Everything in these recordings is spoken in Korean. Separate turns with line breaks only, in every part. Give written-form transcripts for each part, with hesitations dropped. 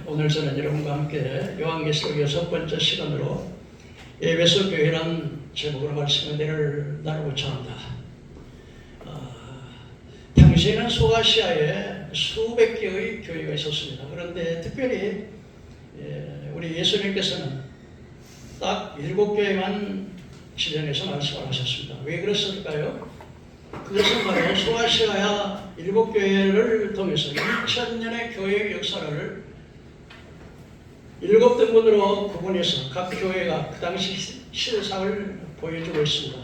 오늘 저는 여러분과 함께 요한계시록 6번째 시간으로 에베소 교회란 제목으로 말씀을 나누고자 합니다. 당시에는 소아시아에 수백 개의 교회가 있었습니다. 그런데 특별히 우리 예수님께서는 딱 7교회만 지정해서 말씀을 하셨습니다. 왜 그랬을까요? 그것은 바로 소아시아 7교회를 통해서 2000년의 교회의 역사를 7등분으로 구분해서 각 교회가 그 당시 시대상을 보여주고 있습니다.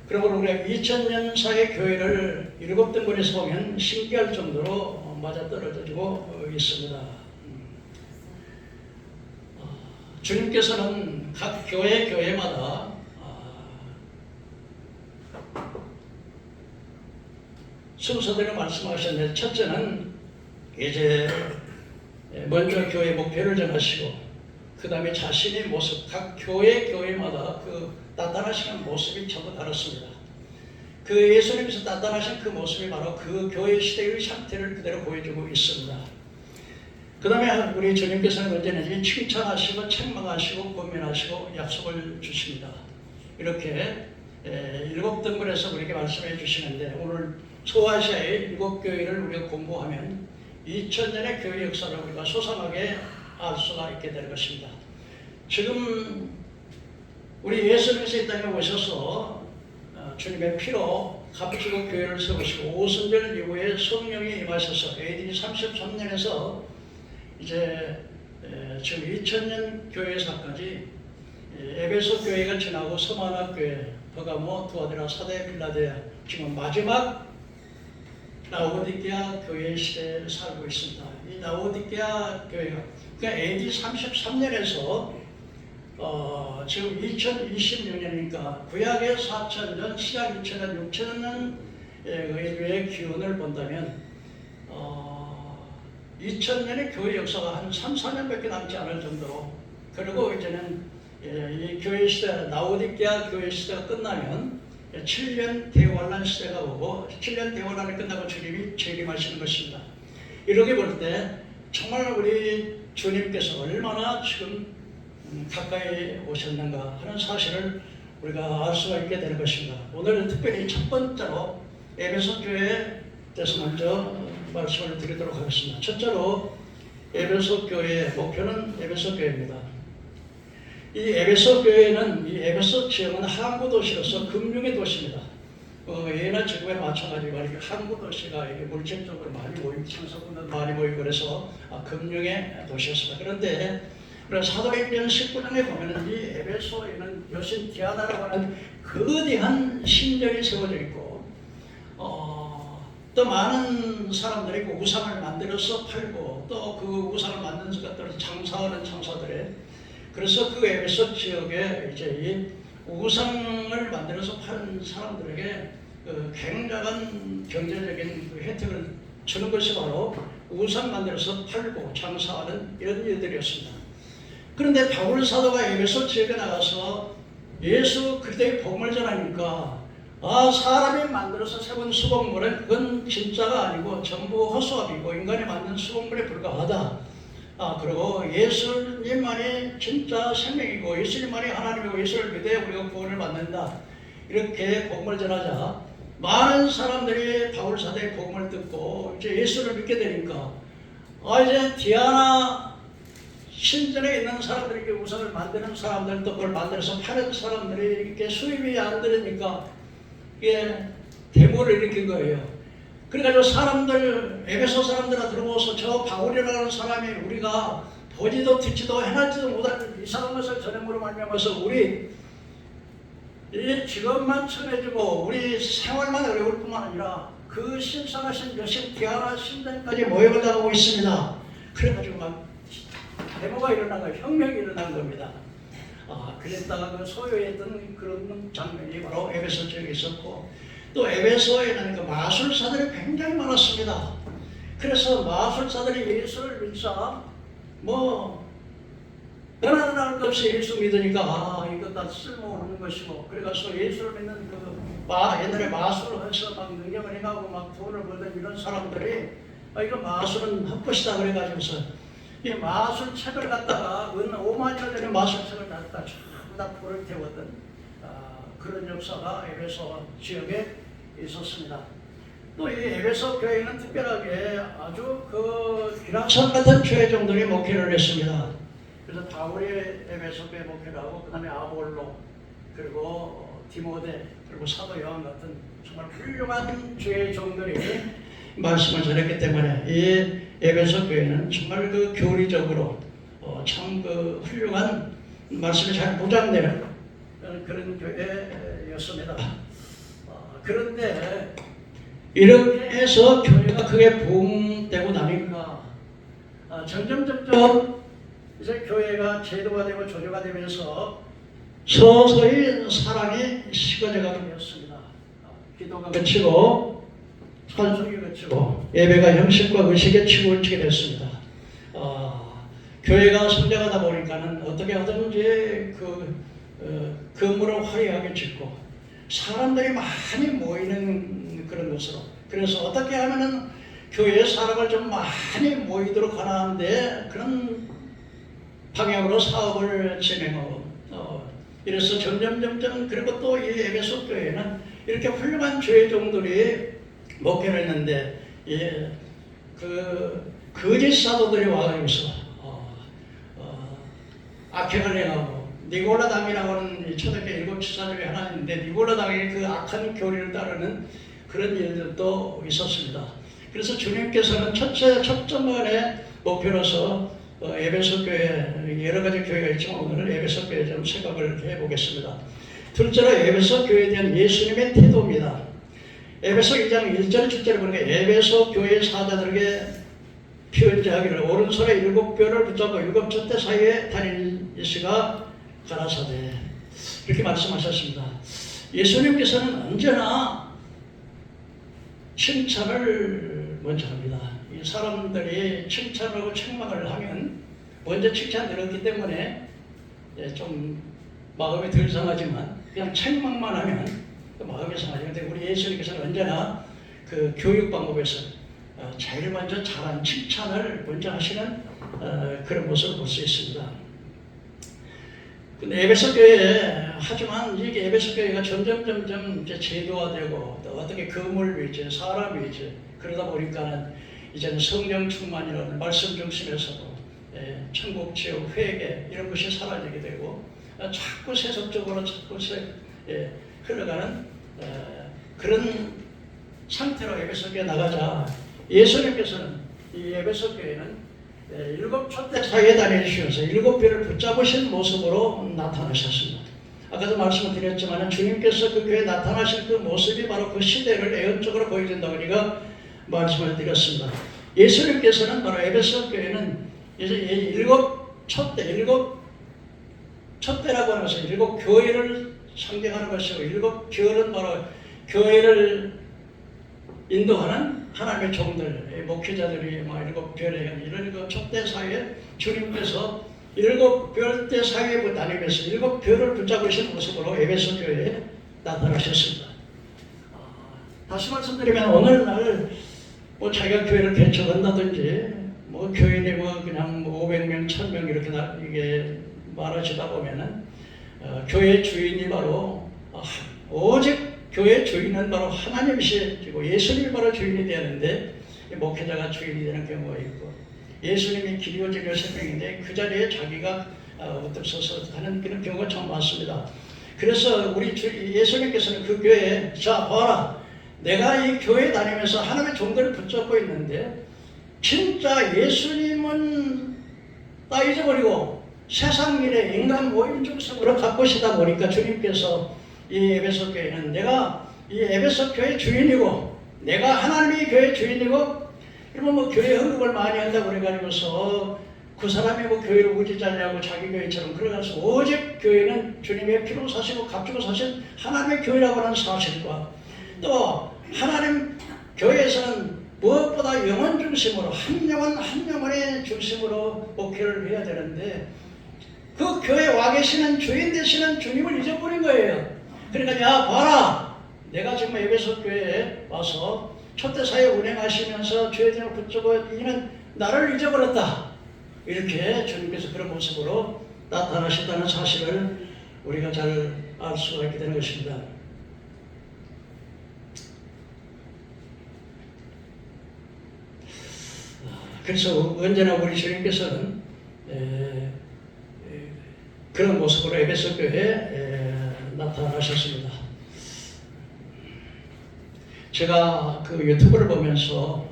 그러므로 우리가 2000년사의 교회를 7등분해서 보면 신기할 정도로 맞아떨어지고 있습니다. 주님께서는 각 교회마다 순서대로 말씀하셨는데, 첫째는 이제 먼저 교회 목표를 정하시고 그 다음에 자신의 모습, 각 교회마다 그 나타나시는 모습이 전부 다릅니다. 그 예수님께서 나타나신 그 모습이 바로 그 교회 시대의 상태를 그대로 보여주고 있습니다. 그 다음에 우리 주님께서는 언제든지 칭찬하시고 책망하시고 권면하시고 약속을 주십니다. 이렇게 7등분해서 우리에게 말씀해 주시는데, 오늘 소아시아의 7교회를 우리가 공부하면 2000년의 교회 역사를 우리가 소상하게 알 수가 있게 될 것입니다. 지금 우리 예수님께서 이 땅에 오셔서 주님의 피로 값지고 교회를 세우시고 오순절 이후에 성령이 임하셔서 AD 33년에서 이제 지금 2000년 교회사까지 에베소 교회가 지나고 서마나 교회, 버가모, 두아디라, 사대, 빌라델피아, 지금 마지막 라오디게아 교회 시대에 살고 있습니다. 이 라오디게아 교회가 그러니까 AD 33년에서 지금 2026년이니까 구약의 4000년, 신약 2000년, 6000년의 기원을 본다면 2000년의 교회 역사가 한 3, 4년밖에 남지 않을 정도로, 그리고 이제는 이 교회 시대, 라오디게아 교회 시대가 끝나면 7년 대환란 시대가 오고 7년 대환란이 끝나고 주님이 재림하시는 것입니다. 이렇게 볼 때 정말 우리 주님께서 얼마나 지금 가까이 오셨는가 하는 사실을 우리가 알 수가 있게 되는 것입니다. 오늘 특별히 첫 번째로 에베소 교회에 대해서 먼저 말씀을 드리도록 하겠습니다. 첫째로 에베소 교회의 목표는 에베소 교회입니다. 이 에베소 교회는, 이 에베소 지역은 항구 도시로서 금융의 도시입니다. 예나 지금에 마찬가지로 항구 도시가 물질적으로 많이 모이고 창석군도 많이 모이고 그래서 금융의 도시였습니다. 그런데 사도행전 19장에 보면은 이 에베소에는 여신 디아나라고 하는 거대한 신전이 세워져 있고, 또 많은 사람들이 그 우상을 만들어서 팔고, 또 그 우상을 만든 것들을 장사하는 장사들에, 그래서 그 에베소 지역에 이제 이 우상을 만들어서 파는 사람들에게 굉장한 경제적인 혜택을 주는 것이 바로 우상 만들어서 팔고 장사하는 이런 일들이었습니다. 그런데 바울 사도가 에베소 지역에 나가서 예수 그리스도의 복음을 전하니까 사람이 만들어서 세운 수공물은 그건 진짜가 아니고 전부 허수아비고 인간이 만든 수공물에 불과하다. 그리고 예수님만이 진짜 생명이고 예수님만이 하나님이고 예수를 믿어야 우리가 구원을 받는다. 이렇게 복음을 전하자 많은 사람들이 바울 사도의 복음을 듣고 이제 예수를 믿게 되니까 이제 디아나 신전에 있는 사람들에게 우상을 만드는 사람들, 또 그걸 만들어서 파는 사람들이 이렇게 수입이 안 되니까 이게 데모를 일으킨 거예요. 그래가지고 에베소 사람들아 들어오서 저 바울이라는 사람이 우리가 보지도 듣지도 해나지도 못하는 이상한 것을 전함으로 말미암아서 우리 이 직업만 천해지고 우리 생활만 어려울 뿐만 아니라 그 신성하신 여신 디아나 신전까지 모여가고 있습니다. 그래가지고 막 데모가 일어나고 혁명이 일어난 겁니다. 그랬다가 그 소요했던 그런 장면이 바로 에베소 지역에 있었고, 또 에베소에는 그 마술사들이 굉장히 많았습니다. 그래서 마술사들이 예수를 믿자 변화는 것 없이 예수 믿으니까 이거 다 쓸모없는 것이고, 그래서 예수를 믿는 옛날에 마술을 해서 막 능력을 행하고 막 돈을 벌던 이런 사람들이 이거 마술은 헛것이다 그래가지고서 이 마술책을 갖다가 은 5만여 전의 마술책을 갖다가 전부 다 불을 태웠던 그런 역사가 에베소 지역에 있었습니다. 또 이 에베소 교회는 특별하게 아주 그 기라성 같은 교회종들이 목회를 했습니다. 그래서 바울이 에베소 교회 목회를 하고 그 다음에 아볼로 그리고 디모데 그리고 사도 요한 같은 정말 훌륭한 교회종들이 말씀을 전했기 때문에 이 에베소 교회는 정말 그 교리적으로 참 그 훌륭한 말씀이 잘 보장되는 그런 교회였습니다. 그런데 이렇게 해서 교회가 크게 부흥되고 나니까 점점 이제 교회가 제도가 되고 조조가 되면서 서서히 사랑이 식어져가게 되었습니다. 기도가 그치고 찬송이 그치고 예배가 형식과 의식에 치우치게 됐습니다. 교회가 성장하다 보니까는 어떻게 하든지 건물을 화려하게 짓고 사람들이 많이 모이는 그런 것으로, 그래서 어떻게 하면은 교회에 사람을 좀 많이 모이도록 하는데 그런 방향으로 사업을 진행하고 이래서 점점 그리고 또 이 에베소 교회는 이렇게 훌륭한 교회종들이 목회를 했는데 그 거짓 사도들이 와가지고서 악행을 행하고 니골라 당이라고 하는 초대교회 7 지사 중에 하나 있는데 니골라 당이 그 악한 교리를 따르는 그런 일들도 있었습니다. 그래서 주님께서는 첫점만에 목표로서 에베소 교회 여러 가지 교회가 있지만 오늘은 에베소 교회 좀 생각을 해보겠습니다. 둘째로 에베소 교회에 대한 예수님의 태도입니다. 에베소 2장 1절 7절에 보니까 에베소 교회 사자들에게 편지하기를 오른손에 7뼈를 붙잡고 7 촛대 사이에 다니시가 가라사대 이렇게 말씀하셨습니다. 예수님께서는 언제나 칭찬을 먼저 합니다. 이 사람들이 칭찬하고 책망을 하면 먼저 칭찬 들었기 때문에 좀 마음이 덜 상하지만 그냥 책망만 하면 마음이 상하죠. 근데 우리 예수님께서는 언제나 그 교육 방법에서 제일 먼저 잘한 칭찬을 먼저 하시는 그런 모습을 볼 수 있습니다. 근데 에베소 교회 하지만 이게 에베소 교회가 점점 이제 제도화되고 또 어떻게 건물 위주, 사람 위주 그러다 보니까는 이제는 성령 충만이라는 말씀 중심에서도 천국, 지옥, 회개 이런 것이 사라지게 되고 자꾸 세속적으로 자꾸 흘러가는 그런 상태로 에베소 교회 나가자 예수님께서는 이 에베소 교회는 7 촛대 사이에 다니시면서 7뼈를 붙잡으신 모습으로 나타나셨습니다. 아까도 말씀을 드렸지만 주님께서 그 교회에 나타나신 그 모습이 바로 그 시대를 예언적으로 보여준다고 우리가 말씀을 드렸습니다. 예수님께서는 바로 에베소 교회는 이제 7 촛대라고 하는 것은 7 교회를 상징하는 것이고 7 교회는 바로 교회를 인도하는 하나님의 종들, 목회자들이 7 별에 이런 그 촛대 사이에 주님께서 7 별대 사이에 다니면서 7 별을 붙잡으신 모습으로 에베소 교회에 나타나셨습니다. 다시 말씀드리면 오늘날 자기가 교회를 개척한다든지 교인이 그냥 500명, 1000명 이렇게 이게 많아지다 보면은 교회 주인이 바로 오직 교회 주인은 바로 하나님이시고 예수님이 바로 주인이 되는데 목회자가 주인이 되는 경우가 있고 예수님이 길이요 진리요 생명인데 그 자리에 자기가 엎드려서서 하는 그런 경우가 참 많습니다. 그래서 우리 예수님께서는 그 교회에 자 봐라 내가 이 교회 다니면서 하나님의 종들을 붙잡고 있는데 진짜 예수님은 다 잊어버리고 세상 일에 인간 모임 중심으로 가보시다 보니까 주님께서 이 에베소 교회는 내가 이 에베소 교회 주인이고 내가 하나님이 교회 주인이고 그러면 교회 헌금을 많이 한다고 그래가지고서 그 사람이 교회를 우지자냐고 자기 교회처럼 그래가서 오직 교회는 주님의 피로 사시고 값주고 사신 하나님의 교회라고 하는 사실과 또 하나님 교회에서는 무엇보다 영혼 중심으로 한 영혼의 중심으로 목회를 해야 되는데 그 교회에 와 계시는 주인 되시는 주님을 잊어버린 거예요. 그러니까 야 봐라 내가 지금 에베소 교회에 와서 촛대 사회 운행하시면서 주의 등을 붙잡고 이는 나를 잊어버렸다. 이렇게 주님께서 그런 모습으로 나타나신다는 사실을 우리가 잘 알 수가 있게 되는 것입니다. 그래서 언제나 우리 주님께서는 그런 모습으로 에베소 교회에 나타나셨습니다. 제가 그 유튜브를 보면서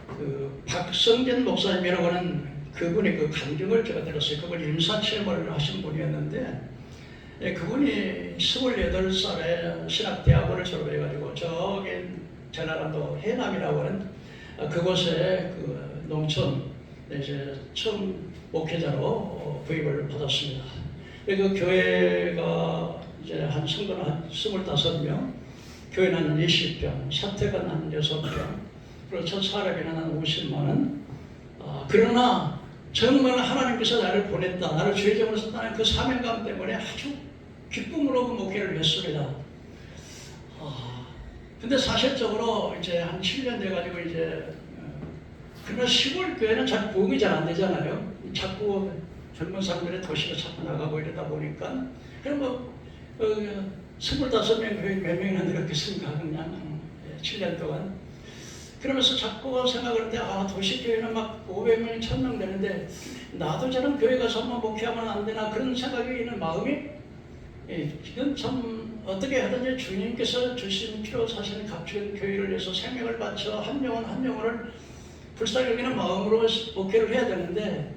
그 박성진 목사님이라고 하는 그분의 그 강정을 제가 들었어요. 그분이 임사체험을 하신 분이었는데 그분이 28살에 신학대학원을 졸업해가지고 저기 전라남도 해남이라고 하는 그곳에 그 농촌 이제 처음 목회자로 부임을 받았습니다. 그 교회가 이제 한 성도는 한 25명, 교회는 한 20평, 사택은 한 6평, 그리고 첫 사례비는 한 50만 원. 그러나 정말 하나님께서 나를 보냈다, 나를 주의적으로 썼다는 그 사명감 때문에 아주 기쁨으로 그 목회를 했습니다. 근데 사실적으로 이제 한 7년 돼가지고 이제 그러나 시골 교회는 잘 부흥이 잘 안 되잖아요. 자꾸 젊은 사람들의 도시로 자꾸 나가고 이러다 보니까 그럼 뭐 25명 교회 몇 명이나 늘었겠습니까? 그냥 7년 동안. 그러면서 자꾸 생각을 때 도시 교회는 막 500명, 1000명 되는데 나도 저런 교회 가서 한번 목회하면 안 되나 그런 생각이 있는 마음이 이건 참 어떻게 하든지 주님께서 주신 피로 사신 값진 교회를 위해서 생명을 바쳐 한 영혼 한 영혼을 불쌍히 여기는 마음으로 목회를 해야 되는데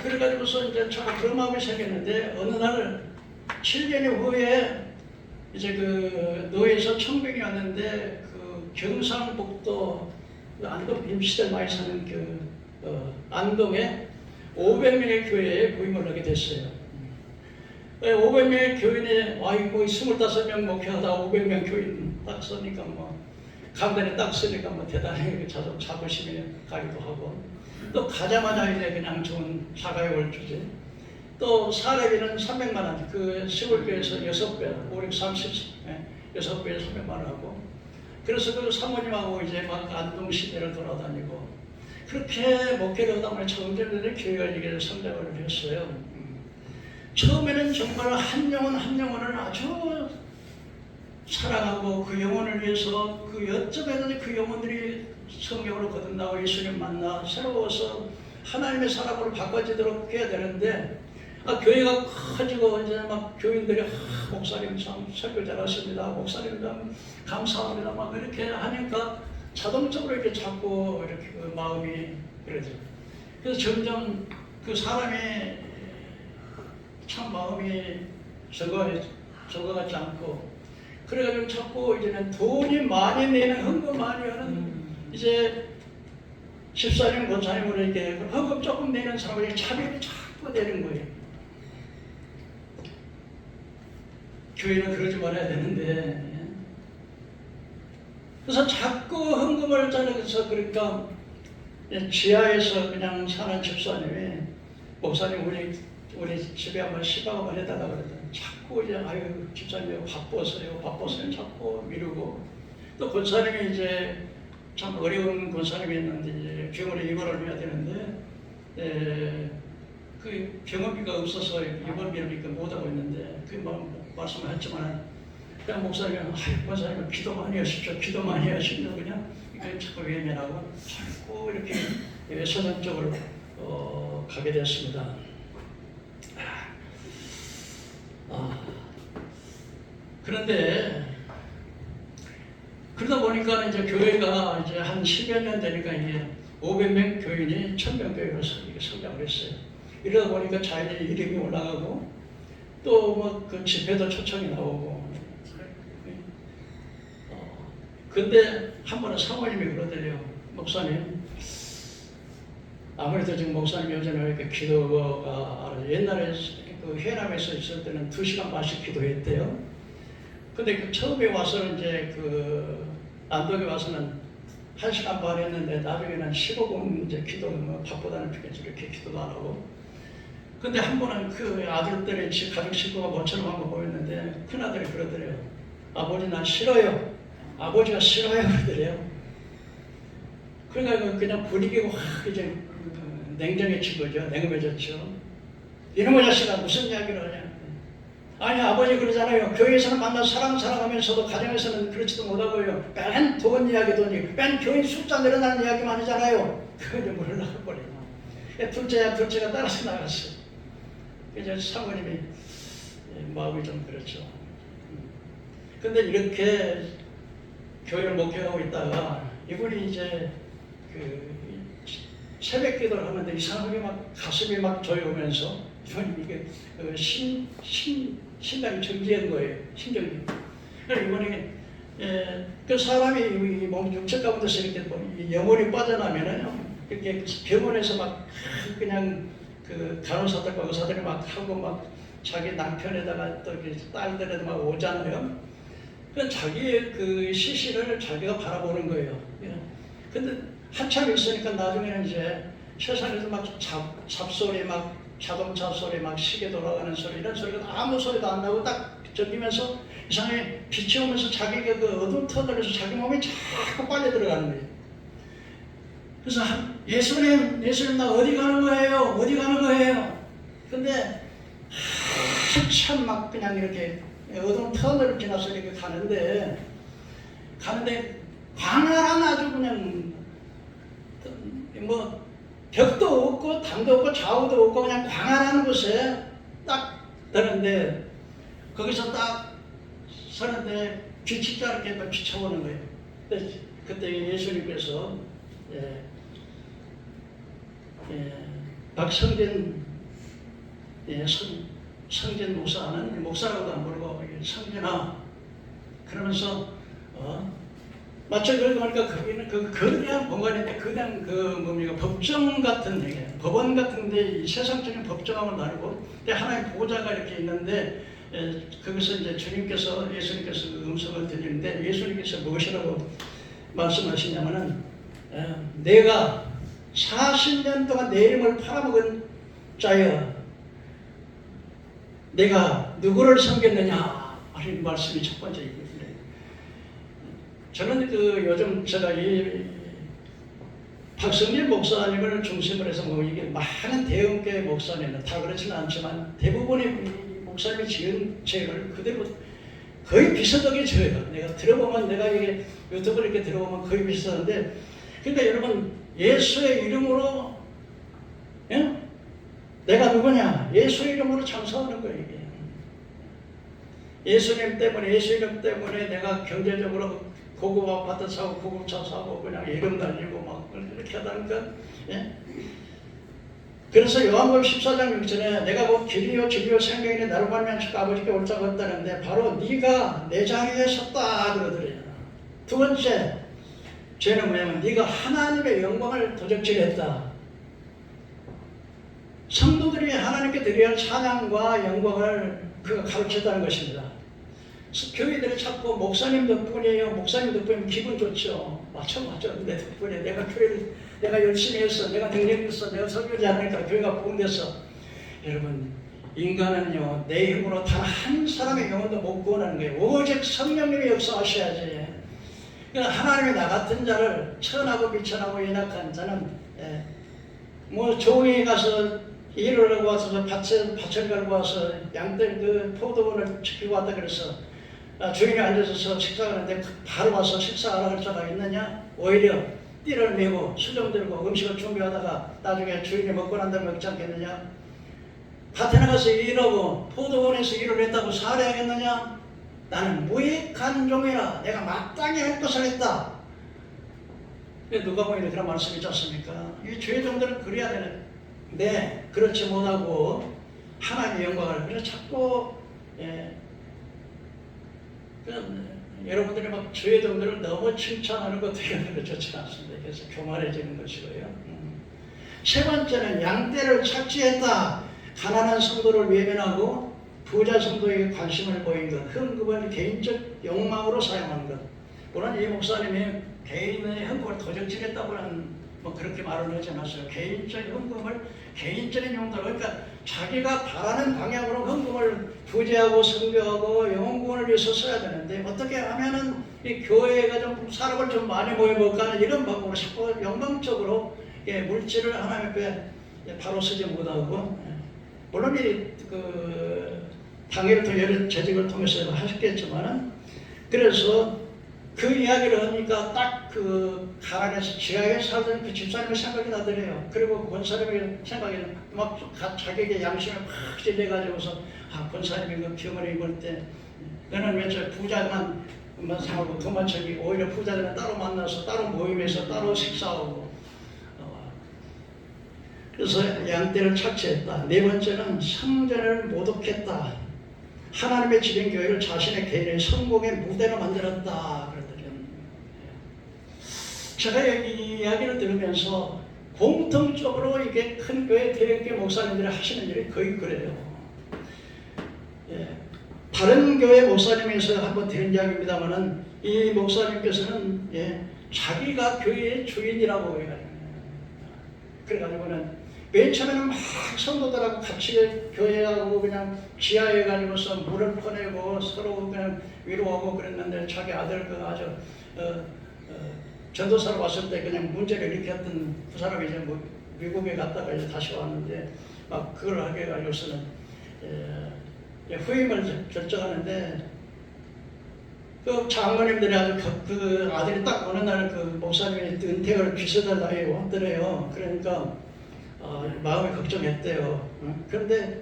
그래가지고서 이제 제가 그런 마음이 생겼는데 어느 날 7년 후에 이제 그 노예에서 청병이 왔는데 그 경상북도 안동 임시대 많이 사는 그 안동에 500명의 교회에 부임을 하게 됐어요. 500명의 교인에 뭐 25명 목회하다 500명 교인 딱 쓰니까 뭐 강단에 딱 쓰니까 뭐 대단히 자부심이 가기도 하고 또 가자마자 이제 그냥 좋은 사가욕을 주지. 또 사례비는 300만 원, 그 시골교회에서 6배, 5, 6, 30, 6배에 300만 원 하고 그래서 그 사모님하고 이제 막 안동 시내를 돌아다니고 그렇게 목회를 하다 보니 점점 교회가 이게 성장을 했어요. 처음에는 정말 한 영혼 한 영혼을 아주 사랑하고 그 영혼을 위해서 그 여쭤봤는데 그 영혼들이 성경으로 거듭나고 예수님 만나 새로워서 하나님의 사람으로 바꿔지도록 해야 되는데 교회가 커지고 이제 막 교인들이 목사님 참 설교 잘하십니다. 목사님 참 감사합니다. 막 이렇게 하니까 자동적으로 이렇게 자꾸 이렇게 그 마음이 그러죠. 그래서 점점 그 사람이 참 마음이 적어가지 않고 그래가지고 자꾸 이제는 돈이 많이 내는 헌금 많이 하는 이제 집사님, 권사님으로 이렇게 헌금 조금 내는 사람이 차별이 자꾸 되는 거예요. 교회는 그러지 말아야 되는데 그래서 자꾸 헌금을 짜내서 그러니까 지하에서 그냥 사는 집사님이 목사님 우리 집에 한번 시방 한번 해달라고 그랬더니 자꾸 이제 아유 집사님 바빴어요 자꾸 미루고 또 권사님이 이제 참 어려운 권사님이었는데 이제 병원에 입원을 해야 되는데 그 병원비가 없어서 입원비를 못하고 있는데 그 말씀을 했지만 그냥 목사님이 권사님은 기도 많이 하십시오 기도 많이 하십니다 그냥 자꾸 외면하고 자꾸 이렇게 서전적으로 가게 됐습니다. 그런데 그러다 보니까 이제 교회가 이제 한 10여 년 되니까 이제 500명 교인이 1000명 교회로 성장을 했어요. 이러다 보니까 자연히 이름이 올라가고 또 뭐 그 집회도 초청이 나오고 근데 한 번은 사모님이 그러더래요. 목사님 아무래도 지금 목사님 요즘에 이렇게 기도가 옛날에 그 해남에서 있을 때는 2시간 반씩 기도했대요. 근데 그 처음에 와서는 이제 그 안동에 와서는 1시간 반 했는데 나중에는 15분 이제 기도 바쁘다는 이렇게 기도도 안 하고. 근데 한 번은 그 아들들의 가족 식구가 모처럼 한 거 보였는데 큰 아들이 그러더래요. 아버지 난 싫어요. 아버지가 싫어요 그러더래요. 그러니까 그냥 분위기가 확 이제 냉정해진 거죠. 냉엄해졌죠. 이놈의 자식아 무슨 이야기를 하냐. 아니 아버지 그러잖아요. 교회에서는 만나서 사랑하면서도 가정에서는 그렇지도 못하고요. 맨 돈 이야기 돈이 맨 교인 숫자 늘어나는 이야기만 하잖아요. 그걸 몰라가 버려요. 둘째가 따라서 나갔어요. 그래서 사모님이 마음이 좀 그렇죠. 근데 이렇게 교회를 목회하고 있다가 이분이 이제 그 새벽 기도를 하는데 이상하게 막 가슴이 막 조여오면서 이게 심장이 정지한 거예요. 심정이. 그래서 이번에 그 사람이 몸 육체 가운데서 이렇게 영혼이 빠져나면은 이렇게 병원에서 막 그냥 그 간호사들과 의사들이 막 하고 막 자기 남편에다가 또 딸들에다 막 오잖아요. 그 자기의 그 시신을 자기가 바라보는 거예요. 근데 한참 있으니까 나중에는 이제 세상에서 막 잡소리 막 자동차 소리 막 시계 돌아가는 소리 이런 소리가 아무 소리도 안 나고 딱 견디면서 이상하게 빛이 오면서 자기가 그 어두운 터널에서 자기 몸이 자꾸 빨려 들어가는 거예요. 그래서 예수님 나 어디 가는 거예요? 어디 가는 거예요? 근데 한참 막 그냥 이렇게 어두운 터널을 지나서 이렇게 가는데 광활한 아주 그냥 뭐 벽도 없고 담도 없고 좌우도 없고 그냥 광활한 곳에 딱 드는데 거기서 딱 서는데 빛이 이렇게 비춰오는 거예요. 그때 예수님께서 박성진 성진 목사는 목사라고도 안 부르고 성진아 그러면서 마치 그러니까 거기는 그 거대한 공간인데 거대한 그 뭡니까 법정 같은 데 법원 같은데 세상적인 법정하고 다르고 근데 하나의 보좌가 이렇게 있는데 거기서 이제 예수님께서 그 음성을 드리는데 예수님께서 무엇이라고 말씀하시냐면은 내가 40년 동안 내 이름을 팔아먹은 자여 내가 누구를 섬겼느냐 하는 말씀이 첫 번째 있거든요. 저는 그 요즘 제가 이 박성진 목사님을 중심으로 해서 뭐 이게 많은 대형교회 목사님은 다 그렇지는 않지만 대부분의 목사님이 지은 죄를 그대로 거의 비슷하게 져요. 내가 들어보면 내가 이게 유튜브를 이렇게 들어보면 거의 비슷한데 그러니까 여러분 예수의 이름으로 내가 누구냐? 예수의 이름으로 장사하는 거예요. 이게. 예수님 때문에 예수 이름 때문에 내가 경제적으로 고급 아파트 사고 고급 차 사고 그냥 이름 달리고 막 그렇게 하다니까 그래서 요한복음 14장 6절에 내가 곧 길이요 진리요 생명이니 나를 말미암아 아버지께 올 자가 없다는데 바로 네가 내 자리에 섰다 그러더래요. 두 번째 죄는 뭐냐면 네가 하나님의 영광을 도적질했다. 성도들이 하나님께 드려야 할 찬양과 영광을 그가 가르쳤다는 것입니다. 교회들이 자꾸 목사님 덕분이에요. 목사님 덕분이면 기분 좋죠. 맞죠. 내 덕분에 내가 교회를 내가 열심히 했어. 내가 능력했어. 내가 설교지 않으니까 교회가 부흥됐어. 여러분 인간은요 내 힘으로 단 한 사람의 영혼도 못 구원하는 거예요. 오직 성령님이 역사하셔야지. 그러니까 하나님이 나 같은 자를 천하고 비천하고 연약한 자는 뭐 종이 가서 일을 하고 와서 밭을 갈고 와서 양들 그 포도원을 지키고 왔다 그래서 주인이 앉아서 식사를 하는데 바로 와서 식사하라 할 자가 있느냐? 오히려 띠를 메고 수정 들고 음식을 준비하다가 나중에 주인이 먹고 난 다음에 먹지 않겠느냐? 밭에 나가서 일하고 포도원에서 일을 했다고 살해하겠느냐? 나는 무익한 종이라 내가 마땅히 할 것을 했다. 누가 보이는 그런 말씀이 있지 않습니까? 이 죄종들은 그래야 되는 네, 그렇지 못하고 하나님의 영광을 그래서 자꾸 여러분들이 막 죄종들을 너무 칭찬하는 것도 이런 좋지 않습니다. 그래서 교만해지는 것이고요. 세 번째는 양떼를 착취했다. 가난한 성도를 외면하고 부자 성도에게 관심을 보인 것, 헌금을 개인적 욕망으로 사용한 것. 물론 이 목사님이 개인의 헌금을 도적질했다고 하는 뭐 그렇게 말을 하지 않았어요. 개인적 헌금을 개인적인 용도로 그러니까 자기가 바라는 방향으로 헌금을 부재하고 선교하고 영혼구원을 위해서 써야 되는데 어떻게 하면은 이 교회가 좀 사람을 좀 많이 모여볼까 하는 이런 방법으로 자꾸 영광적으로 물질을 하나님 앞에 바로 쓰지 못하고, 물론 그 당일을 통해 여러 재직을 통해서 하셨겠지만은, 그래서 그 이야기를 하니까 딱 그 가난해서 지하에 살던 그 집사님의 생각이 나더래요. 그리고 권사님의 생각이 막 자기에게 양심에 팍 찔려가지고서, 권사님이 그 병원에 입을 때 너는 왜 저 부자만 상하고 도만척이 오히려 부자들은 따로 만나서 따로 모임에서 따로 식사하고, 그래서 양떼를 착취했다. 네 번째는 성전을 모독했다. 하나님의 집인 교회를 자신의 개인의 성공의 무대로 만들었다. 그러더래요. 제가 이 이야기를 들으면서 공통적으로 이게 큰 교회, 대형교회 목사님들이 하시는 일이 거의 그래요. 다른 교회 목사님에서 한번 들은 이야기입니다만은, 이 목사님께서는 자기가 교회의 주인이라고 해가지고, 그래가지고는 맨 처음에는 막 성도들하고 같이 교회하고 그냥 지하에 가지고서 물을 퍼내고 서로 그냥 위로하고 그랬는데, 자기 아들 그 아주 전도사로 왔을 때 그냥 문제를 일으켰던 그 사람이 이제 뭐 미국에 갔다가 이제 다시 왔는데, 막 그걸 하게 해가지고서는 후임을 결정하는데, 그 장로님들이 아주 그 아들이 딱 어느 날 그 목사님이 은퇴를 비서달 나이에 왔더래요. 그러니까 마음이 걱정했대요. 그런데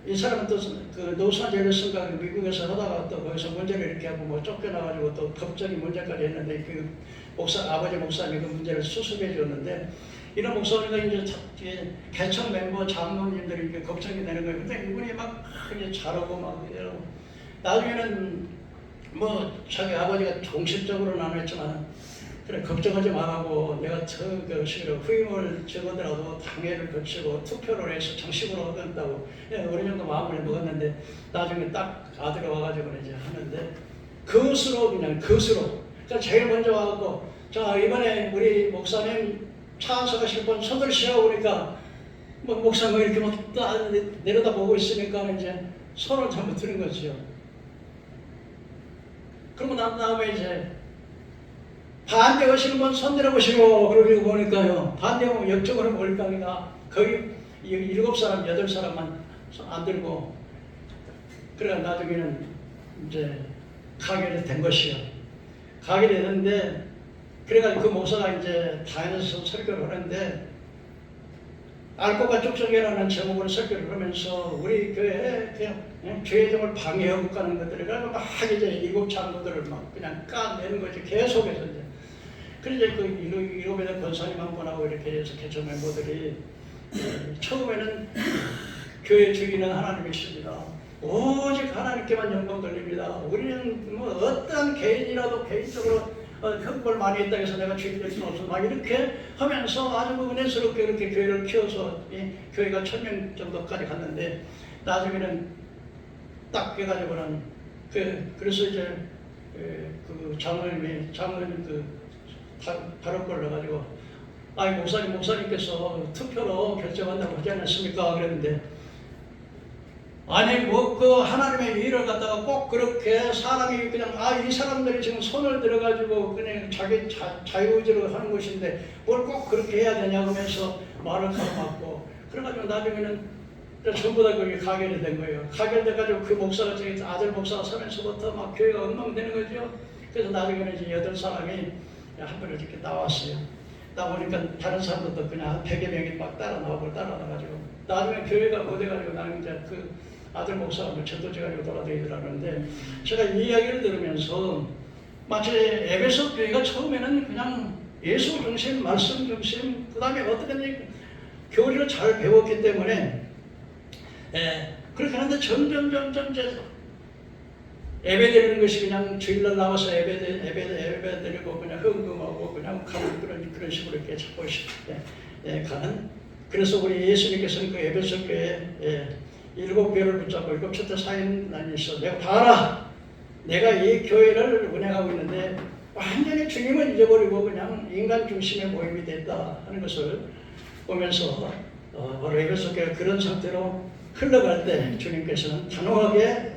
이 사람은 또 그 노스안젤레스인가 미국에서 하다가 또 거기서 문제를 이렇게 하고 뭐 쫓겨나가지고 또 법적인 문제까지 했는데, 그 아버지 목사님이 그 문제를 수습해 줬는데, 이런 목사님과 이제 개척 멤버 장로님들이 이렇게 걱정이 되는 거예요. 근데 이분이 막 이제 잘하고 막 이러고, 나중에는 뭐 자기 아버지가 정식적으로는 안 했지만, 그래 걱정하지 말라고, 내가 그 식으로 후임을 적어더라도 당회를 거치고 투표를 해서 정식으로 얻었다고 어느 정도 마음을 먹었는데, 나중에 딱 아들이 와가지고 이제 하는데, 그것으로 그냥 그것으로, 그러니까 제일 먼저 와갖고, 자 이번에 우리 목사님 차 안서가실 분 손들 시라고 그러니까, 뭐 목사님 이렇게 막 내려다보고 있으니까 이제 손을 잘못 드는 거죠. 그러고 난 다음에 이제 반대하시는 분 손 들어보시고, 그러고 보니까요, 반대하면 역적으로 보니까 거의 7사람, 8사람만 안 들고, 그래가 나중에는 이제 가결이 된 것이요. 가결이 됐는데, 그래가지고 그 목사가 이제 다니면서 설교를 하는데, 알곡과 쪽쪽이라는 제목으로 설교를 하면서 우리 교회에 그냥 죄정을 방해하고 가는 것들을 막 이제 7 장로들을 막 그냥 까내는 거지, 계속해서 이제. 그래서 그 7의 권사님 한 분하고 이렇게 해서 개척 멤버들이 처음에는 교회 주인은 하나님이십니다. 오직 하나님께만 영광 돌립니다. 우리는 뭐 어떤 개인이라도 개인적으로 흠을 많이 했다 해서 내가 주인 될 수는 없어. 막 이렇게 하면서 아주 은혜스럽게 이렇게 교회를 키워서 교회가 1000명 정도까지 갔는데, 나중에는 딱 해가지고는 그래서 이제 그 장로님 그 발언권을 넣어가지고, 목사님께서 투표로 결정한다고 하지 않았습니까? 그랬는데, 아니 뭐 그 하나님의 일을 갖다가 꼭 그렇게 사람이 그냥 이 사람들이 지금 손을 들어가지고 그냥 자기 자유의지로 하는 것인데 뭘 꼭 그렇게 해야 되냐 하면서 말을 가로막고, 그래가지고 나중에는 전부 다 그게 가결이 된 거예요. 가결돼가지고 그 목사가 저기 아들 목사가 서면서부터 막 교회가 엉망되는 거죠. 그래서 나중에는 이제 8사람이 한 번을 이렇게 나왔어요. 나오니까 다른 사람들도 그냥 한 100여 명이 막 따라 나와가지고, 나중에 교회가 못 돼가지고 나는 이제 그 아들 목사가 전도지 가지고 돌아다니더라는데, 제가 이 이야기를 들으면서 마치 에베소 교회가 처음에는 그냥 예수 중심, 말씀 중심, 그 다음에 어떻게든 교리를 잘 배웠기 때문에 그렇게 하는데 점점 이제 예배드리는 것이 그냥 주일날 나와서 예배드리고 그냥 흥금하고 그냥 가는 그런 식으로 이렇게 자꾸 가는. 그래서 우리 예수님께서는 그 에베소 교회에 7교회를 붙잡고 7첫 사인단이 있어. 내가 봐라, 내가 이 교회를 운행하고 있는데 완전히 주님을 잊어버리고 그냥 인간 중심의 모임이 됐다 하는 것을 보면서 바로 에베소 교회가 그런 상태로 흘러갈 때 주님께서는 단호하게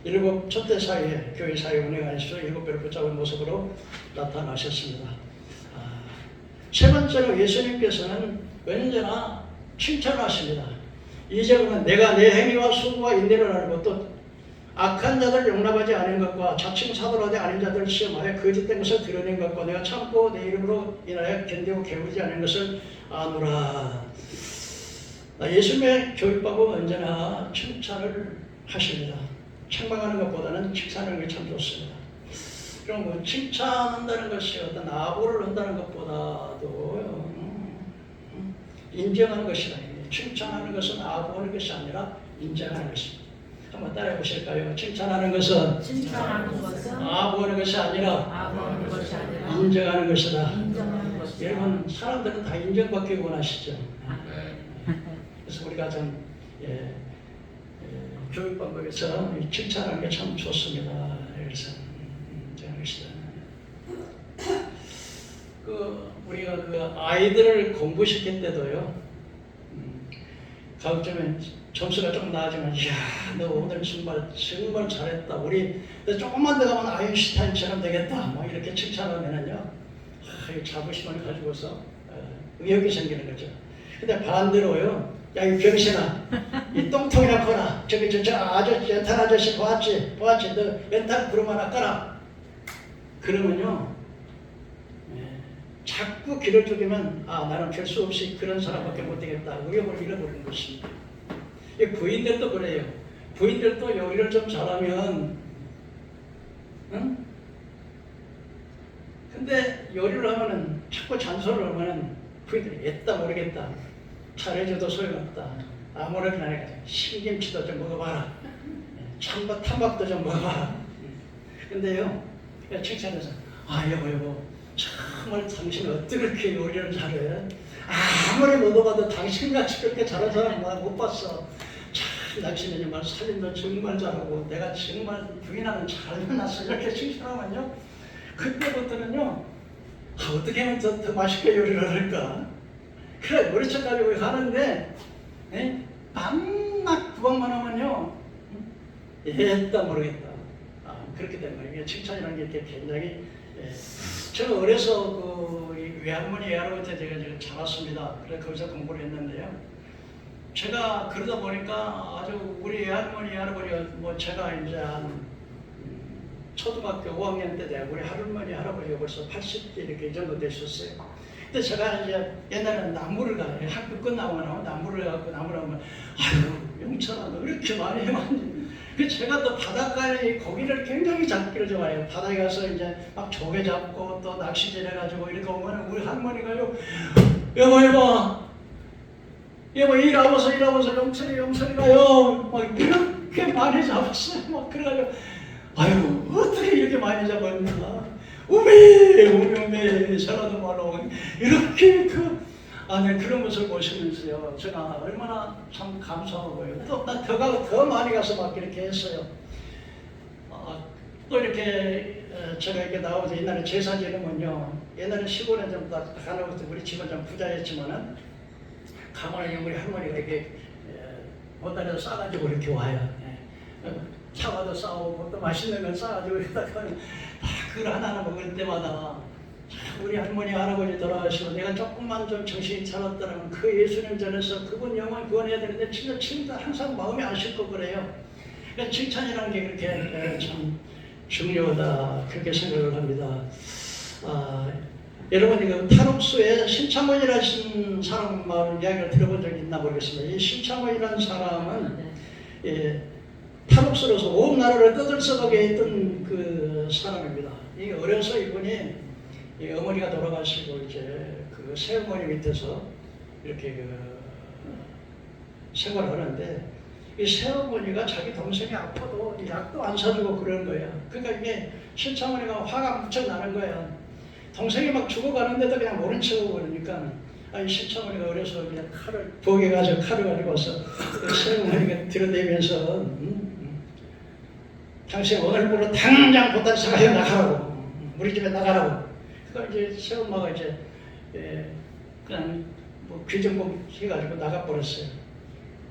7 첫대 사이에 교회 사이에 운행하시고 7교회를 붙잡은 모습으로 나타나셨습니다. 세 번째로 예수님께서는 언제나 칭찬하십니다. 2절은 내가 내 행위와 수고와 인내를 알고 또 악한 자들 용납하지 않은 것과 자칭 사도라지 아닌 자들 시험하여 거짓된 것을 드러낸 것과 내가 참고 내 이름으로 인하여 견디고 게으르지 않은 것을 아노라. 예수님의 교육법은 언제나 칭찬을 하십니다. 책망하는 것보다는 칭찬하는 게 참 좋습니다. 그럼 뭐 칭찬한다는 것이 어떤 아부를 한다는 것보다도 인정하는 것이다. 칭찬하는 것은 아부하는 것이 아니라 인정하는 것입니다. 한번 따라해 보실까요? 칭찬하는 것은 아부하는 것이 아니라 인정하는 것이다. 여러분 사람들은 다 인정받기 원하시죠. 그래서 우리가 좀 교육 방법에서 칭찬하는 게 참 좋습니다. 그래서 우리가 그 아이들을 공부시킬 때도요. 가급적이면 점수가 좀 나아지면 이야 너 오늘 정말 잘했다. 우리 너 조금만 더 가면 아인슈타인처럼 되겠다. 뭐 이렇게 칭찬하면은요. 자부심을 가지고서 의욕이 생기는 거죠. 근데 반대로요. 야 이 병신아 이 똥통이나 커라. 저기 저 아저씨 연탄 아저씨 보았지 너 연탄 구름 하나 까라. 그러면요. 자꾸 길을 죽이면 나는 별 수 없이 그런 사람밖에 못 되겠다. 의욕을 잃어버리는 것입니다. 부인들도 그래요. 부인들도 요리를 좀 잘하면 응? 근데 요리를 하면은 자꾸 잔소리를 하면은 부인들이 했다 모르겠다. 잘해줘도 소용없다. 아무렇게나 해가 신김치도 좀 먹어봐라. 탐밥도 좀 먹어봐라. 근데요 칭찬해서 여보 정말 당신 어떻게 그렇게 요리를 잘해? 아무리 먹어봐도 당신같이 그렇게 잘하는 사람 못 봤어. 참 당신은 정말 살림도 정말 잘하고 내가 정말 부인하면 잘 만났어. 이렇게 칭찬하면요 그때부터는요 어떻게 하면 더 맛있게 요리를 할까? 그래 머리채 가지고 하는데 밤낮 구박만 하면요 했다 모르겠다. 그렇기 때문에 이게 칭찬이라는 게 이렇게 굉장히 제가 어려서 그 외할머니 외할아버지 제가 자랐습니다. 그래서 거기서 공부를 했는데요. 제가 그러다 보니까 아주 우리 외할머니 외할아버지가 뭐 제가 이제 한 초등학교 5학년 때 돼요. 우리 할머니 할아버지가 벌써 80대 이렇게 이 정도 되셨어요. 근데 제가 이제 옛날에는 나무를 가요. 학교 끝나고 나면 나무를 가고 나무를 하면 영철아 너 이렇게 많이 해봤니? 그 제가 또 바닷가에 고기를 굉장히 잡기를 좋아해요. 바다에 가서 이제 막 조개 잡고 또 낚시질 해가지고 이렇게 오면 우리 할머니가요 여보 일하면서 영철이가요 막 이렇게 많이 잡았어요. 막 그래가지고 어떻게 이렇게 많이 잡았나? 우메 전라도 말로 이렇게 그런 것을 보시면서요 제가 얼마나 참 감사하고요. 또 더 많이 가서 막 이렇게 했어요. 또 이렇게 제가 이렇게 나오면서 옛날에 제사 지내면요 옛날에 시골에 좀 가는 우리 집은 좀 부자였지만은 가만히 우리 할머니가 이렇게 보따리에서 싸가지고 이렇게 와요. 사과도 싸오고 또 맛있는 걸 싸가지고 이러다가 그걸 하나하나 먹을 때마다 우리 할머니 할아버지 돌아가시고 내가 조금만 좀 정신이 차렸더라면 그 예수님 전에서 그분 영원 구원해야 되는데 진짜 칭찬 항상 마음이 안 싣고 그래요. 그러니까 칭찬이라는 게 그렇게 참 중요하다 그렇게 생각을 합니다. 여러분 이거 탈옥수의 신창원이라는 사람 말 이야기를 들어본 적이 있나 모르겠습니다. 이 신창원이라는 사람은 탈옥수로서 온 나라를 떠들썩하게 했던 그 사람입니다. 이 어려서 이분이 어머니가 돌아가시고 이제 그 새어머니 밑에서 이렇게 생활을 하는데 이 새어머니가 자기 동생이 아파도 약도 안 사주고 그러는 거예요. 그러니까 이게 신창원이가 화가 무척 나는 거예요. 동생이 막 죽어가는데도 그냥 모른 척하고 그러니까 신창원이가 어려서 그냥 부엌에 가서 칼을 가지고 와서 새어머니가 들어대면서 당신 오늘부로 당장 보따리 사가지고 나가라고 우리 집에 나가라고. 그러니까 이제 새엄마가 이제 그냥 뭐 귀정복 해가지고 나가버렸어요.